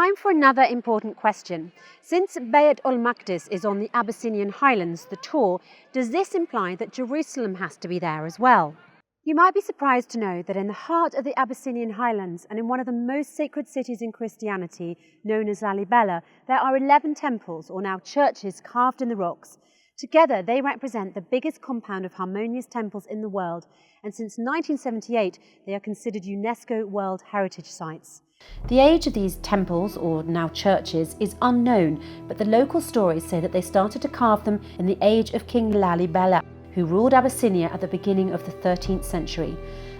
time for another important question. Since Bayt al-Maqdis is on the Abyssinian highlands, the tour, does this imply that Jerusalem has to be there as well? You might be surprised to know that in the heart of the Abyssinian highlands and in one of the most sacred cities in Christianity, known as Lalibela, there are 11 temples, or now churches, carved in the rocks. Together, they represent the biggest compound of harmonious temples in the world, and since 1978, they are considered UNESCO World Heritage Sites. The age of these temples, or now churches, is unknown, but the local stories say that they started to carve them in the age of King Lalibela, who ruled Abyssinia at the beginning of the 13th century.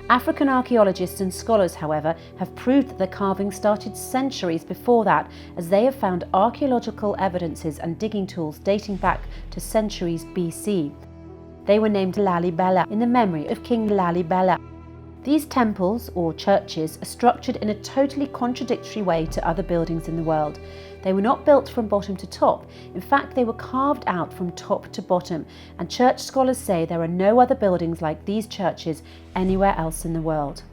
African archaeologists and scholars, however, have proved that the carving started centuries before that, as they have found archaeological evidences and digging tools dating back to centuries BC. They were named Lalibela in the memory of King Lalibela. These temples, or churches, are structured in a totally contradictory way to other buildings in the world. They were not built from bottom to top. In fact, they were carved out from top to bottom, and church scholars say there are no other buildings like these churches anywhere else in the world.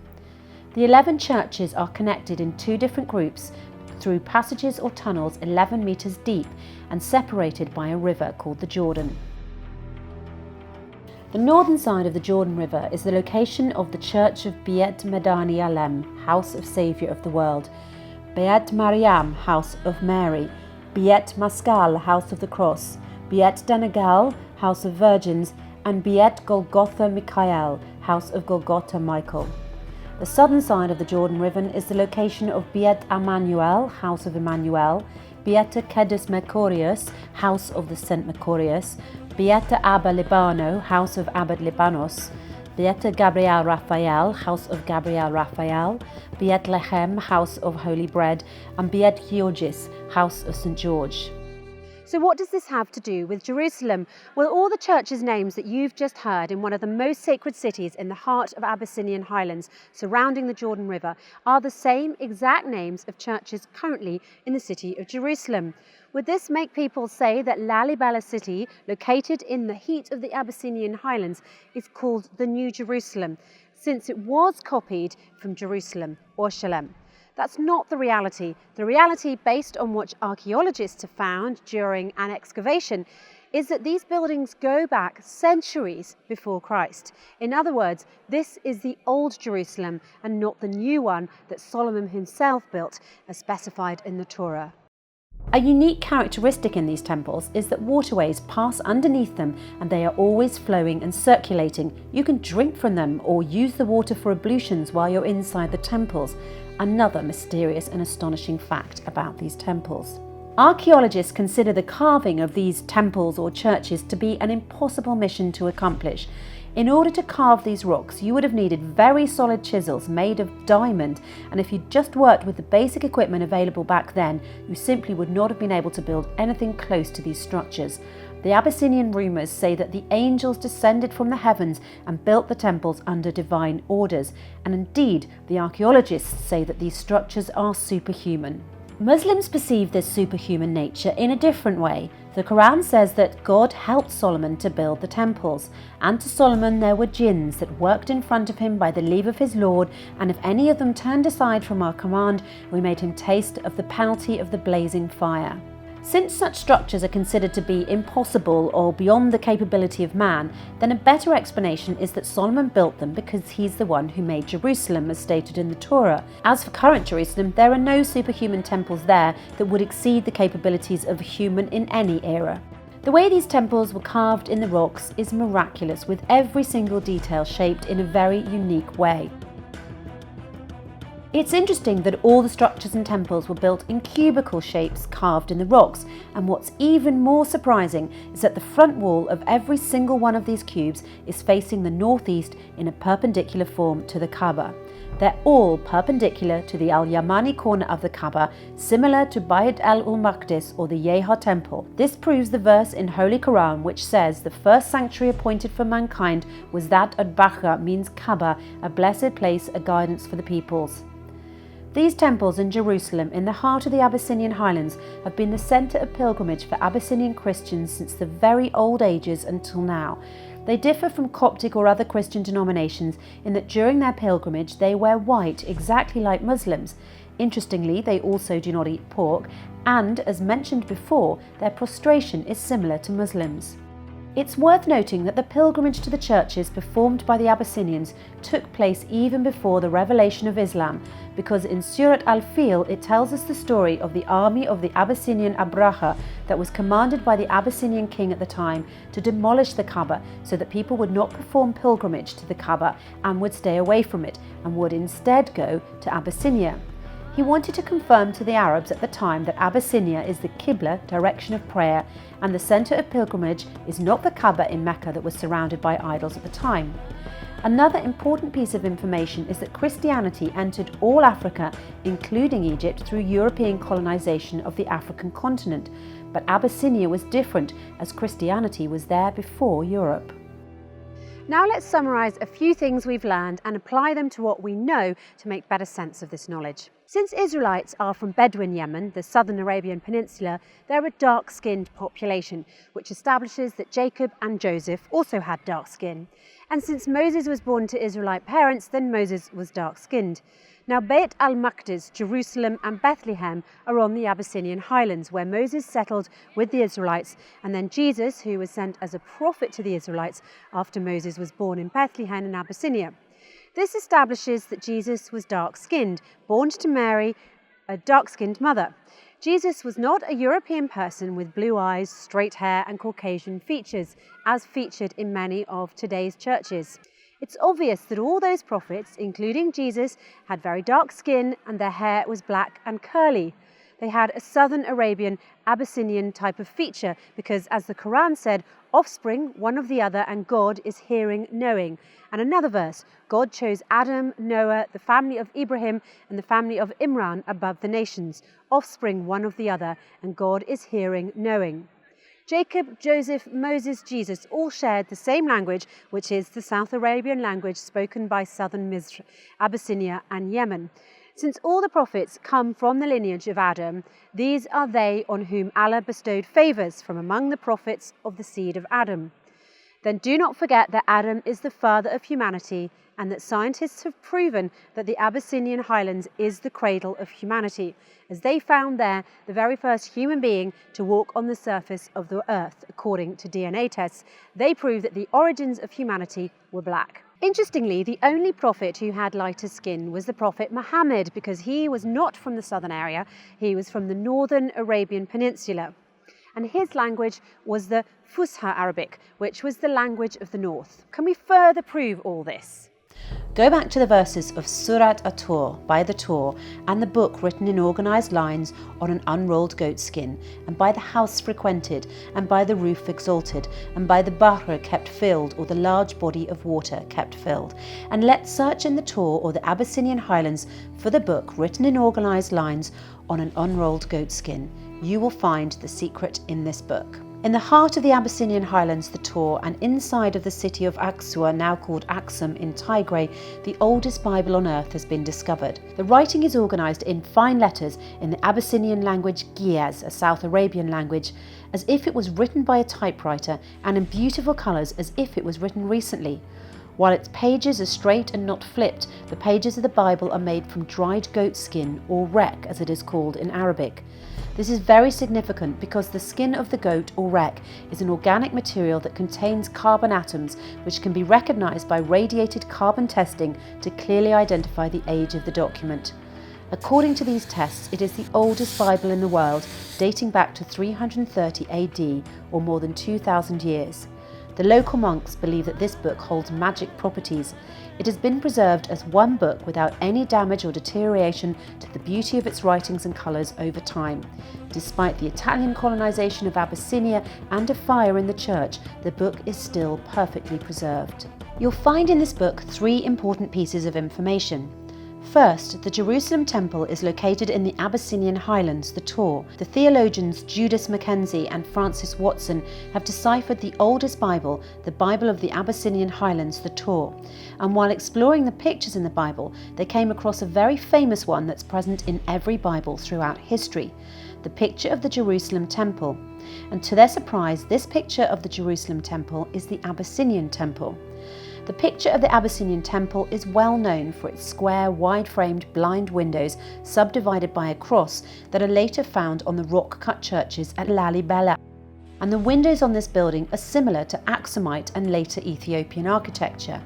The 11 churches are connected in two different groups through passages or tunnels 11 meters deep and separated by a river called the Jordan. The northern side of the Jordan River is the location of the Church of Beit Medani Alem, House of Saviour of the World, Beit Mariam, House of Mary, Beit Maskal, House of the Cross, Beit Danagal, House of Virgins, and Beit Golgotha Michael, House of Golgotha Michael. The southern side of the Jordan River is the location of Beit Emmanuel, House of Emmanuel, Beit Kedus Mercurius, House of the Saint Mercurius, Beit Abba Libano, House of Abba Libanos, Beit Gabriel Raphael, House of Gabriel Raphael, Beit Lechem, House of Holy Bread, and Beit Georgis, House of St. George. So what does this have to do with Jerusalem? Well, all the churches' names that you've just heard in one of the most sacred cities in the heart of Abyssinian highlands surrounding the Jordan River are the same exact names of churches currently in the city of Jerusalem. Would this make people say that Lalibela city, located in the heat of the Abyssinian highlands, is called the New Jerusalem, since it was copied from Jerusalem, or Shalem? That's not the reality. The reality, based on what archaeologists have found during an excavation, is that these buildings go back centuries before Christ. In other words, this is the old Jerusalem and not the new one that Solomon himself built, as specified in the Torah. A unique characteristic in these temples is that waterways pass underneath them and they are always flowing and circulating. You can drink from them or use the water for ablutions while you're inside the temples. Another mysterious and astonishing fact about these temples. Archaeologists consider the carving of these temples or churches to be an impossible mission to accomplish. In order to carve these rocks, you would have needed very solid chisels made of diamond, and if you'd just worked with the basic equipment available back then, you simply would not have been able to build anything close to these structures. The Abyssinian rumours say that the angels descended from the heavens and built the temples under divine orders, and indeed, the archaeologists say that these structures are superhuman. Muslims perceive this superhuman nature in a different way. The Quran says that God helped Solomon to build the temples, and to Solomon there were jinns that worked in front of him by the leave of his Lord, and if any of them turned aside from our command, we made him taste of the penalty of the blazing fire. Since such structures are considered to be impossible or beyond the capability of man, then a better explanation is that Solomon built them because he's the one who made Jerusalem, as stated in the Torah. As for current Jerusalem, there are no superhuman temples there that would exceed the capabilities of a human in any era. The way these temples were carved in the rocks is miraculous, with every single detail shaped in a very unique way. It's interesting that all the structures and temples were built in cubical shapes carved in the rocks, and what's even more surprising is that the front wall of every single one of these cubes is facing the northeast in a perpendicular form to the Kaaba. They're all perpendicular to the Al-Yamani corner of the Kaaba, similar to Bayt al-Maqdis or the Yeha Temple. This proves the verse in Holy Quran which says the first sanctuary appointed for mankind was that at Bakha, means Kaaba, a blessed place, a guidance for the peoples. These temples in Jerusalem, in the heart of the Abyssinian highlands, have been the centre of pilgrimage for Abyssinian Christians since the very old ages until now. They differ from Coptic or other Christian denominations in that during their pilgrimage they wear white, exactly like Muslims. Interestingly, they also do not eat pork, and as mentioned before, their prostration is similar to Muslims. It's worth noting that the pilgrimage to the churches performed by the Abyssinians took place even before the revelation of Islam, because in Surat al-Fil it tells us the story of the army of the Abyssinian Abraha that was commanded by the Abyssinian king at the time to demolish the Kaaba so that people would not perform pilgrimage to the Kaaba and would stay away from it and would instead go to Abyssinia. He wanted to confirm to the Arabs at the time that Abyssinia is the Qibla, direction of prayer, and the centre of pilgrimage is not the Kaaba in Mecca that was surrounded by idols at the time. Another important piece of information is that Christianity entered all Africa, including Egypt, through European colonisation of the African continent, but Abyssinia was different as Christianity was there before Europe. Now let's summarise a few things we've learned and apply them to what we know to make better sense of this knowledge. Since Israelites are from Bedouin Yemen, the southern Arabian peninsula, they're a dark-skinned population, which establishes that Jacob and Joseph also had dark skin. And since Moses was born to Israelite parents, then Moses was dark-skinned. Now Beit al-Maqdis, Jerusalem and Bethlehem are on the Abyssinian highlands where Moses settled with the Israelites, and then Jesus, who was sent as a prophet to the Israelites after Moses was born in Bethlehem in Abyssinia. This establishes that Jesus was dark-skinned, born to Mary, a dark-skinned mother. Jesus was not a European person with blue eyes, straight hair and Caucasian features, as featured in many of today's churches. It's obvious that all those prophets, including Jesus, had very dark skin and their hair was black and curly. They had a southern Arabian, Abyssinian type of feature because, as the Quran said, offspring one of the other and God is hearing, knowing. And another verse, God chose Adam, Noah, the family of Ibrahim and the family of Imran above the nations, offspring one of the other, and God is hearing, knowing. Jacob, Joseph, Moses, Jesus all shared the same language, which is the South Arabian language spoken by southern Misr, Abyssinia and Yemen. Since all the prophets come from the lineage of Adam, these are they on whom Allah bestowed favours from among the prophets of the seed of Adam. Then do not forget that Adam is the father of humanity and that scientists have proven that the Abyssinian highlands is the cradle of humanity, as they found there the very first human being to walk on the surface of the earth. According to DNA tests, they prove that the origins of humanity were black. Interestingly, the only prophet who had lighter skin was the prophet Muhammad, because he was not from the southern area, he was from the northern Arabian Peninsula. And his language was the Fusha Arabic, which was the language of the north. Can we further prove all this? Go back to the verses of Surat at-Tur, by the Tur, and the book written in organised lines on an unrolled goat skin, and by the house frequented, and by the roof exalted, and by the Bahr kept filled, or the large body of water kept filled. And let's search in the Tur or the Abyssinian highlands for the book written in organised lines on an unrolled goat skin. You will find the secret in this book. In the heart of the Abyssinian highlands, the Tur, and inside of the city of Aksua, now called Aksum in Tigray, the oldest Bible on earth has been discovered. The writing is organised in fine letters in the Abyssinian language Giaz, a South Arabian language, as if it was written by a typewriter, and in beautiful colours as if it was written recently. While its pages are straight and not flipped, the pages of the Bible are made from dried goat skin, or rek as it is called in Arabic. This is very significant because the skin of the goat, or rek, is an organic material that contains carbon atoms which can be recognised by radiated carbon testing to clearly identify the age of the document. According to these tests, it is the oldest Bible in the world, dating back to 330 AD, or more than 2,000 years. The local monks believe that this book holds magic properties. It has been preserved as one book without any damage or deterioration to the beauty of its writings and colours over time. Despite the Italian colonisation of Abyssinia and a fire in the church, the book is still perfectly preserved. You'll find in this book 3 important pieces of information. First, the Jerusalem Temple is located in the Abyssinian highlands, the Tur. The theologians Judas Mackenzie and Francis Watson have deciphered the oldest Bible, the Bible of the Abyssinian highlands, the Tur. And while exploring the pictures in the Bible, they came across a very famous one that's present in every Bible throughout history, the picture of the Jerusalem Temple. And to their surprise, this picture of the Jerusalem Temple is the Abyssinian Temple. The picture of the Abyssinian Temple is well known for its square, wide-framed blind windows subdivided by a cross that are later found on the rock-cut churches at Lalibela. And the windows on this building are similar to Aksumite and later Ethiopian architecture.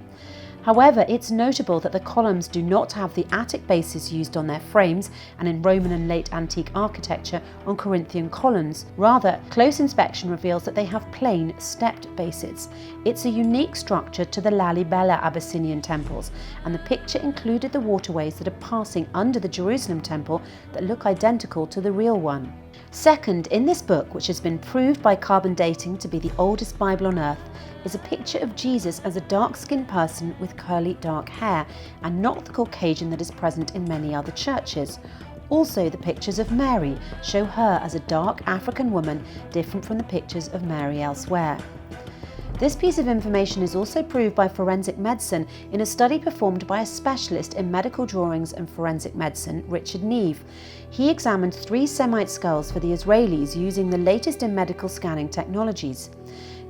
However, it's notable that the columns do not have the Attic bases used on their frames and in Roman and late antique architecture on Corinthian columns. Rather, close inspection reveals that they have plain, stepped bases. It's a unique structure to the Lalibela Abyssinian temples, and the picture included the waterways that are passing under the Jerusalem temple that look identical to the real one. Second, in this book, which has been proved by carbon dating to be the oldest Bible on earth, is a picture of Jesus as a dark-skinned person with curly dark hair, and not the Caucasian that is present in many other churches. Also, the pictures of Mary show her as a dark African woman, different from the pictures of Mary elsewhere. This piece of information is also proved by forensic medicine in a study performed by a specialist in medical drawings and forensic medicine, Richard Neve. He examined 3 Semite skulls for the Israelis using the latest in medical scanning technologies.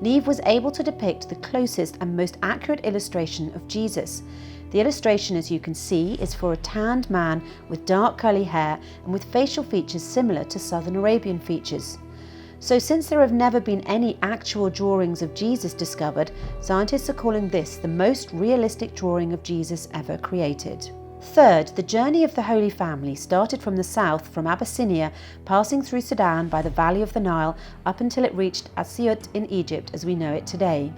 Neve was able to depict the closest and most accurate illustration of Jesus. The illustration, as you can see, is for a tanned man with dark curly hair and with facial features similar to Southern Arabian features. So since there have never been any actual drawings of Jesus discovered, scientists are calling this the most realistic drawing of Jesus ever created. Third, the journey of the Holy Family started from the south, from Abyssinia, passing through Sudan by the valley of the Nile up until it reached Asyut in Egypt as we know it today.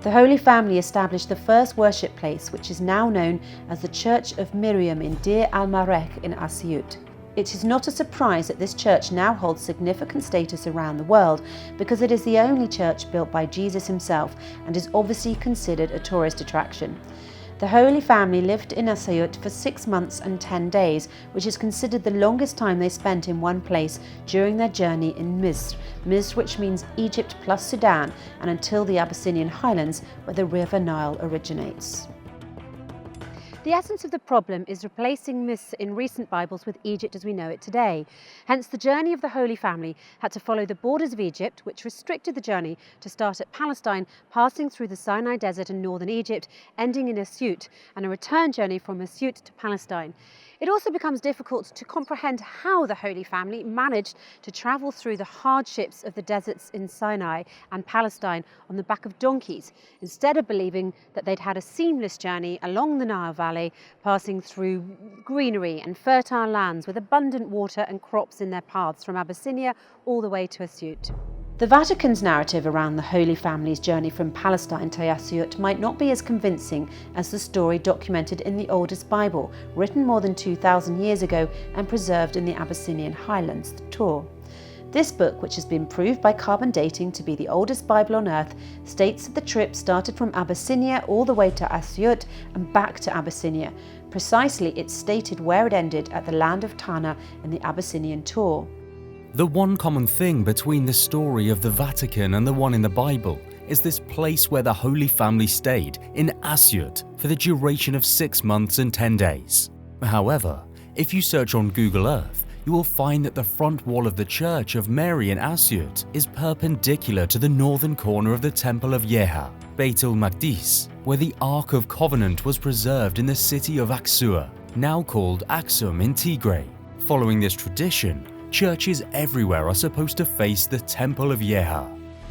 The Holy Family established the first worship place, which is now known as the Church of Miriam in Deir al-Marek in Asyut. It is not a surprise that this church now holds significant status around the world, because it is the only church built by Jesus himself and is obviously considered a tourist attraction. The Holy Family lived in Asyut for 6 months and 10 days, which is considered the longest time they spent in one place during their journey in Misr, which means Egypt plus Sudan, and until the Abyssinian highlands where the river Nile originates. The essence of the problem is replacing Misr in recent Bibles with Egypt as we know it today. Hence, the journey of the Holy Family had to follow the borders of Egypt, which restricted the journey to start at Palestine, passing through the Sinai Desert and northern Egypt, ending in Asyut, and a return journey from Asyut to Palestine. It also becomes difficult to comprehend how the Holy Family managed to travel through the hardships of the deserts in Sinai and Palestine on the back of donkeys, instead of believing that they'd had a seamless journey along the Nile Valley, passing through greenery and fertile lands with abundant water and crops in their paths from Abyssinia all the way to Asyut. The Vatican's narrative around the Holy Family's journey from Palestine to Asyut might not be as convincing as the story documented in the oldest Bible, written more than 2,000 years ago and preserved in the Abyssinian highlands, the Tə. This book, which has been proved by carbon dating to be the oldest Bible on earth, states that the trip started from Abyssinia all the way to Asyut and back to Abyssinia. Precisely, it's stated where it ended at the land of Tana in the Abyssinian Tə. The one common thing between the story of the Vatican and the one in the Bible is this place where the Holy Family stayed, in Asyut, for the duration of 6 months and 10 days. However, if you search on Google Earth, you will find that the front wall of the Church of Mary in Asyut is perpendicular to the northern corner of the Temple of Yeha, Beit el-Maqdis, where the Ark of Covenant was preserved in the city of Aksua, now called Aksum in Tigray. Following this tradition, churches everywhere are supposed to face the Temple of Yeha.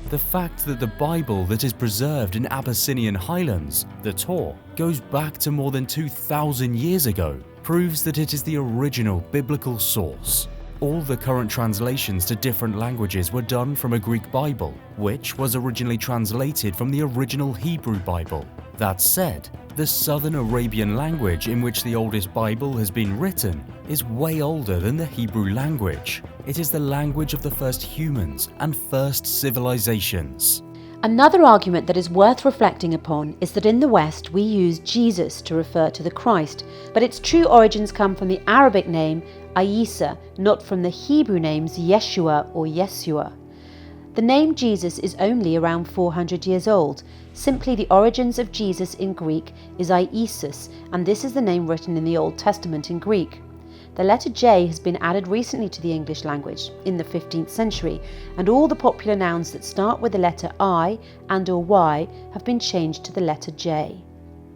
The fact that the Bible that is preserved in Abyssinian highlands, the Tə, goes back to more than 2,000 years ago proves that it is the original biblical source. All the current translations to different languages were done from a Greek Bible, which was originally translated from the original Hebrew Bible. That said, the Southern Arabian language in which the oldest Bible has been written is way older than the Hebrew language. It is the language of the first humans and first civilizations. Another argument that is worth reflecting upon is that in the West we use Jesus to refer to the Christ, but its true origins come from the Arabic name Ìsá, not from the Hebrew names Yeshua or Yesua. The name Jesus is only around 400 years old. Simply, the origins of Jesus in Greek is Iesous, and this is the name written in the Old Testament in Greek. The letter J has been added recently to the English language, in the 15th century, and all the popular nouns that start with the letter I and or Y have been changed to the letter J.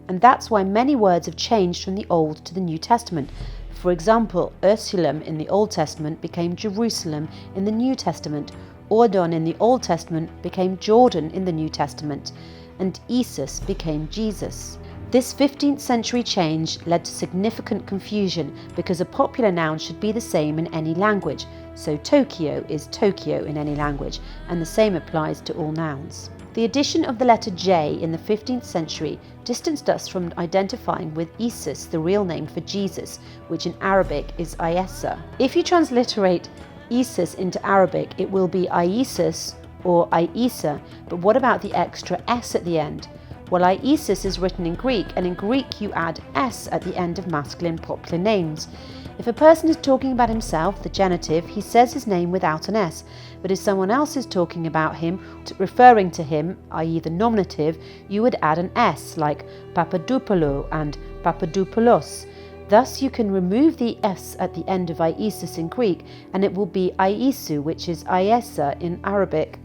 And that's why many words have changed from the Old to the New Testament. For example, Ursulum in the Old Testament became Jerusalem in the New Testament, Ordon in the Old Testament became Jordan in the New Testament, and Ísas became Jesus. This 15th century change led to significant confusion because a popular noun should be the same in any language, so Tokyo is Tokyo in any language, and the same applies to all nouns. The addition of the letter J in the 15th century distanced us from identifying with Ísas, the real name for Jesus, which in Arabic is Ayesa. If you transliterate Ísas into Arabic, it will be Iesas or Iesa, but what about the extra S at the end? Well, Iesas is written in Greek, and in Greek you add S at the end of masculine popular names. If a person is talking about himself, the genitive, he says his name without an S, but if someone else is talking about him, referring to him, i.e. the nominative, you would add an S, like Papadopoulou and Papadopoulos. Thus you can remove the S at the end of Iesas in Greek, and it will be Iesu, which is Iesa in Arabic.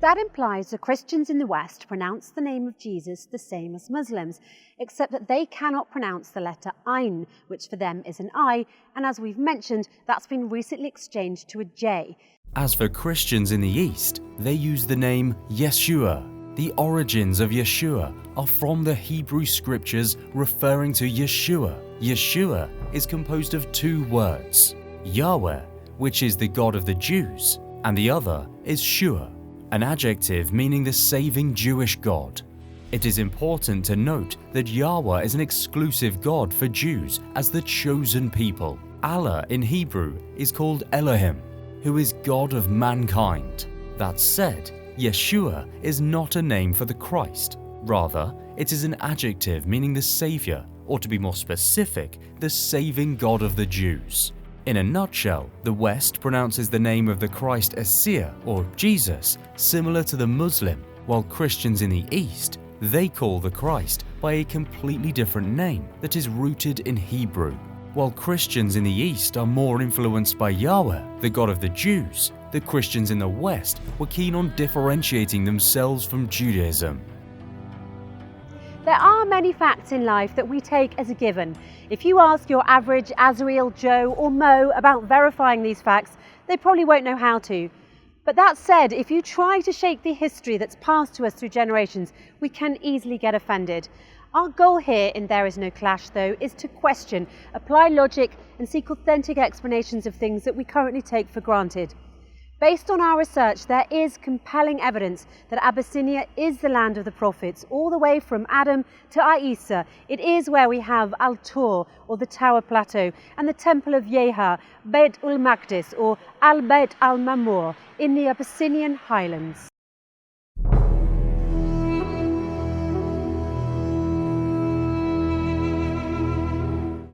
That implies that Christians in the West pronounce the name of Jesus the same as Muslims, except that they cannot pronounce the letter Ein, which for them is an I, and as we've mentioned, that's been recently exchanged to a J. As for Christians in the East, they use the name Yeshua. The origins of Yeshua are from the Hebrew scriptures referring to Yeshua. Yeshua is composed of two words, Yahweh, which is the God of the Jews, and the other is Shua, an adjective meaning the saving Jewish God. It is important to note that Yahweh is an exclusive God for Jews as the chosen people. Allah in Hebrew is called Elohim, who is God of mankind. That said, Yeshua is not a name for the Christ. Rather, it is an adjective meaning the Saviour, or to be more specific, the saving God of the Jews. In a nutshell, the West pronounces the name of the Christ Ísa, or Jesus, similar to the Muslim, while Christians in the East, they call the Christ by a completely different name that is rooted in Hebrew. While Christians in the East are more influenced by Yahweh, the God of the Jews, the Christians in the West were keen on differentiating themselves from Judaism. There are many facts in life that we take as a given. If you ask your average Azrael, Joe or Mo about verifying these facts, they probably won't know how to. But that said, if you try to shake the history that's passed to us through generations, we can easily get offended. Our goal here in There Is No Clash, though, is to question, apply logic and seek authentic explanations of things that we currently take for granted. Based on our research, there is compelling evidence that Abyssinia is the land of the prophets, all the way from Adam to Isa. It is where we have Al-Tur, or the Tower Plateau, and the Temple of Yeha, Beit ul-Maqdis, or Al-Beit al-Mamur, in the Abyssinian highlands.